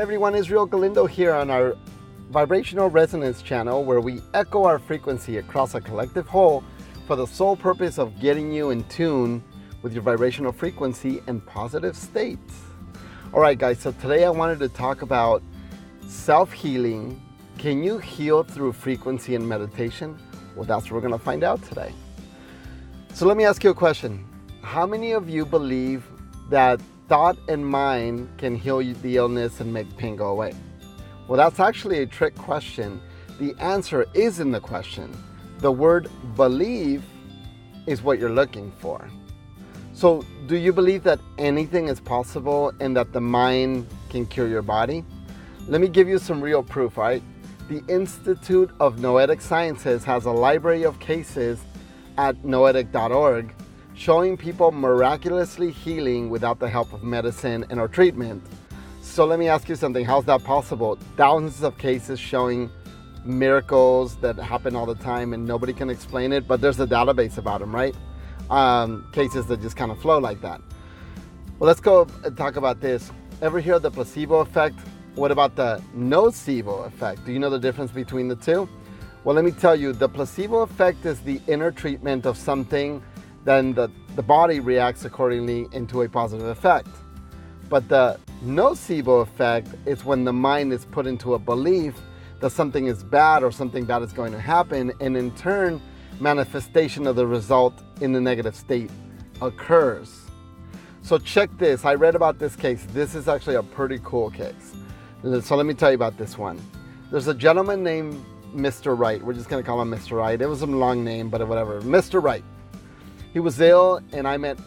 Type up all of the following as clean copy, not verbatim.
everyone, Israel Galindo here on our Vibrational Resonance channel, where we echo our frequency across a collective whole for the sole purpose of getting you in tune with your vibrational frequency and positive states. Alright guys, so today I wanted to talk about self-healing. Can you heal through frequency and meditation? Well, that's what we're going to find out today. So let me ask you a question. How many of you believe that thought and mind can heal the illness and make pain go away? Well, that's actually a trick question. The answer is in the question. The word believe is what you're looking for. So do you believe that anything is possible and that the mind can cure your body? Let me give you some real proof, right? The Institute of Noetic Sciences has a library of cases at noetic.org showing people miraculously healing without the help of medicine and or treatment. So let me ask you something. How's that possible? Thousands of cases showing miracles that happen all the time and nobody can explain it, but there's a database about them, right? Cases that just kind of flow like that. Well, let's go and talk about this. Ever hear of the placebo effect? What about the nocebo effect? Do you know the difference between the two? Well, let me tell you, the placebo effect is the inner treatment of something, then the body reacts accordingly into a positive effect. But the nocebo effect is when the mind is put into a belief that something is bad or something bad is going to happen, and in turn, manifestation of the result in the negative state occurs. So check this. I read about this case. This is actually a pretty cool case. So let me tell you about this one. There's a gentleman named Mr. Wright. We're just going to call him Mr. Wright. It was a long name, but whatever. Mr. Wright. He was ill, and I meant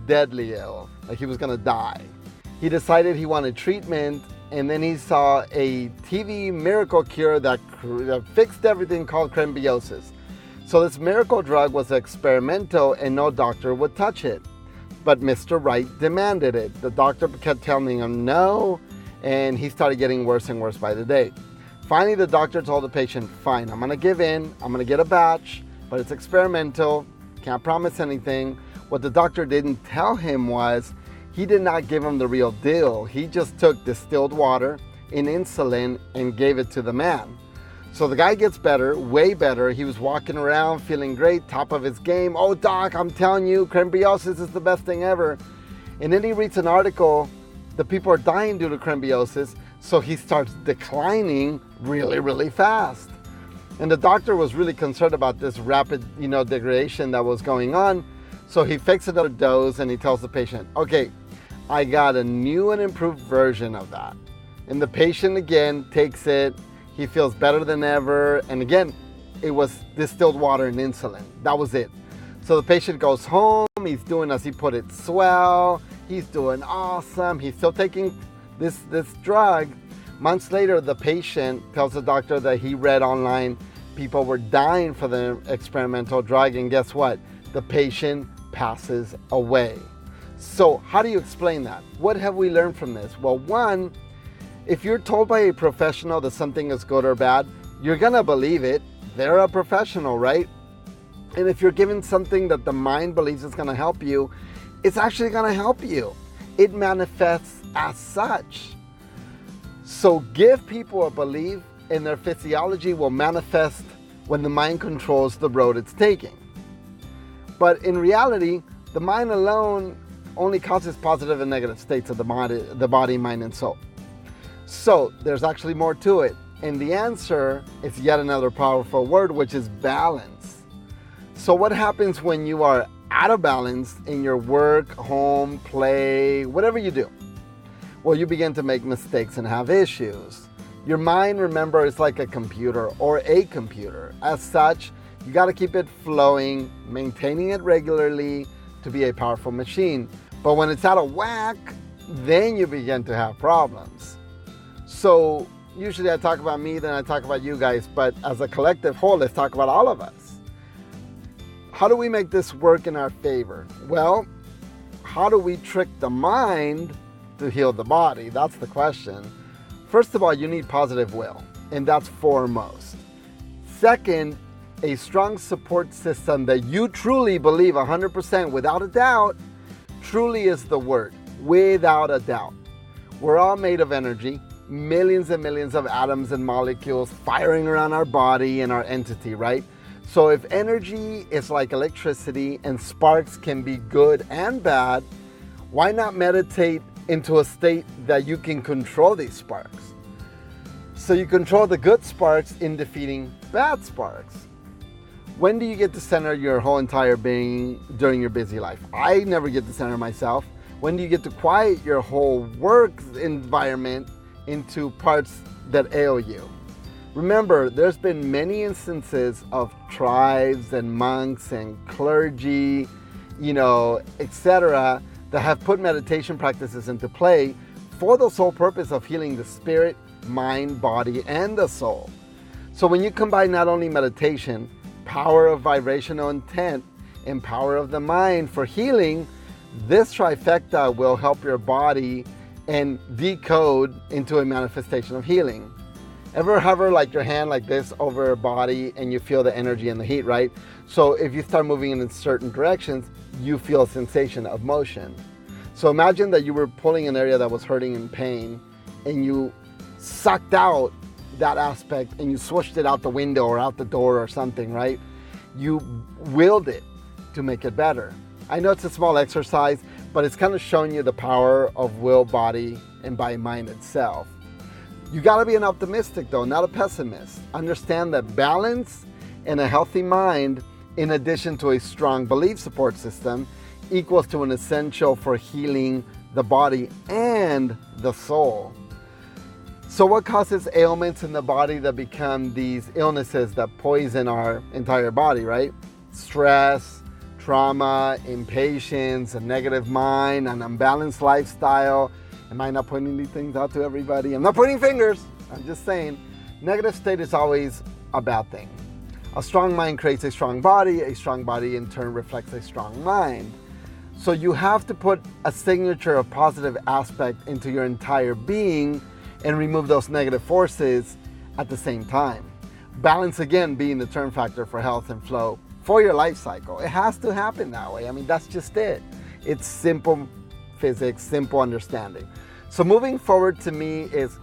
deadly ill, like he was going to die. He decided he wanted treatment, and then he saw a TV miracle cure that fixed everything called crembiosis. So this miracle drug was experimental, and no doctor would touch it. But Mr. Wright demanded it. The doctor kept telling him no, and he started getting worse and worse by the day. Finally, the doctor told the patient, fine, I'm going to give in. I'm going to get a batch, but it's experimental. Can't promise anything. What the doctor didn't tell him was he did not give him the real deal. He just took distilled water and insulin and gave it to the man. So the guy gets better, way better. He was walking around feeling great, top of his game. Oh, doc, I'm telling you, crembiosis is the best thing ever. And then he reads an article that people are dying due to crembiosis, so he starts declining really, really fast. And the doctor was really concerned about this rapid, degradation that was going on. So he fixed another dose and he tells the patient, okay, I got a new and improved version of that. And the patient again takes it. He feels better than ever. And again, it was distilled water and insulin. That was it. So the patient goes home. He's doing, as he put it, swell. He's doing awesome. He's still taking this drug. Months later, the patient tells the doctor that he read online people were dying for the experimental drug, and guess what? The patient passes away. So how do you explain that? What have we learned from this? Well, one, if you're told by a professional that something is good or bad, you're gonna believe it. They're a professional, right? And if you're given something that the mind believes is gonna help you, it's actually gonna help you. It manifests as such. So give people a belief, and their physiology will manifest when the mind controls the road it's taking. But in reality, the mind alone only causes positive and negative states of the body, mind, and soul. So there's actually more to it. And the answer is yet another powerful word, which is balance. So what happens when you are out of balance in your work, home, play, whatever you do? Well, you begin to make mistakes and have issues. Your mind, remember, is like a computer or a computer. As such, you got to keep it flowing, maintaining it regularly to be a powerful machine. But when it's out of whack, then you begin to have problems. So usually I talk about me, then I talk about you guys, but as a collective whole, let's talk about all of us. How do we make this work in our favor? Well, how do we trick the mind to heal the body? That's the question. First of all, you need positive will, and that's foremost. Second, a strong support system that you truly believe 100% without a doubt truly is the word, without a doubt. We're all made of energy. millions and millions of atoms and molecules firing around our body and our entity, right? So if energy is like electricity and sparks can be good and bad, why not meditate into a state that you can control these sparks? So you control the good sparks in defeating bad sparks. When do you get to center your whole entire being during your busy life? I never get to center myself. When do you get to quiet your whole work environment into parts that ail you? Remember, there's been many instances of tribes and monks and clergy, etc., that have put meditation practices into play for the sole purpose of healing the spirit, mind, body, and the soul. So when you combine not only meditation, power of vibrational intent, and power of the mind for healing, this trifecta will help your body and decode into a manifestation of healing. Ever hover like your hand like this over your body and you feel the energy and the heat, right? So if you start moving in certain directions, you feel a sensation of motion. So imagine that you were pulling an area that was hurting and pain, and you sucked out that aspect and you swished it out the window or out the door or something, right? You willed it to make it better. I know it's a small exercise, but it's kind of showing you the power of will, body, and body mind itself. You got to be an optimistic though, not a pessimist. Understand that balance and a healthy mind, in addition to a strong belief support system, equals to an essential for healing the body and the soul. So what causes ailments in the body that become these illnesses that poison our entire body, right? Stress, trauma, impatience, a negative mind, an unbalanced lifestyle. Am I not pointing these things out to everybody? I'm not pointing fingers. I'm just saying negative state is always a bad thing. A strong mind creates a strong body in turn reflects a strong mind. So you have to put a signature of positive aspect into your entire being and remove those negative forces at the same time. Balance, again, being the turn factor for health and flow for your life cycle. It has to happen that way. I mean, that's just it. It's simple physics, simple understanding. So moving forward to me is,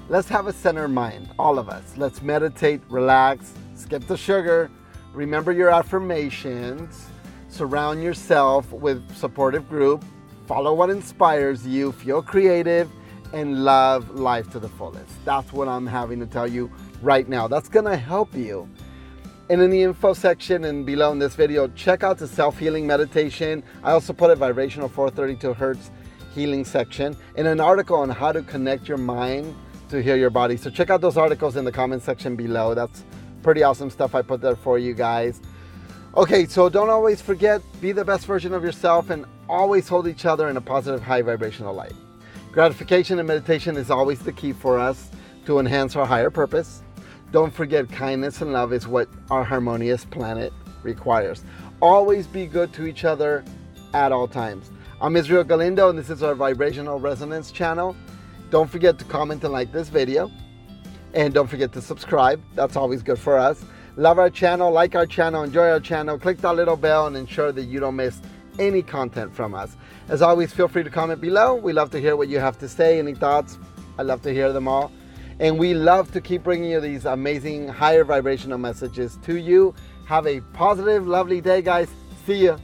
let's have a centered mind, all of us. Let's meditate, relax, skip the sugar, remember your affirmations, surround yourself with supportive group, follow what inspires you, feel creative, and love life to the fullest. That's what I'm having to tell you right now. That's gonna help you. And in the info section and below in this video, check out the self-healing meditation. I also put a vibrational 432 hertz healing section and an article on how to connect your mind to heal your body. So check out those articles in the comment section below. That's pretty awesome stuff I put there for you guys. Okay, so don't always forget, be the best version of yourself and always hold each other in a positive, high vibrational light. Gratification and meditation is always the key for us to enhance our higher purpose. Don't forget, kindness and love is what our harmonious planet requires. Always be good to each other at all times. I'm Israel Galindo, and this is our Vibrational Resonance channel. Don't forget to comment and like this video. And don't forget to subscribe. That's always good for us. Love our channel, like our channel, enjoy our channel. Click that little bell and ensure that you don't miss any content from us. As always, feel free to comment below. We love to hear what you have to say. Any thoughts? I love to hear them all. And we love to keep bringing you these amazing higher vibrational messages to you. Have a positive, lovely day, guys. See ya.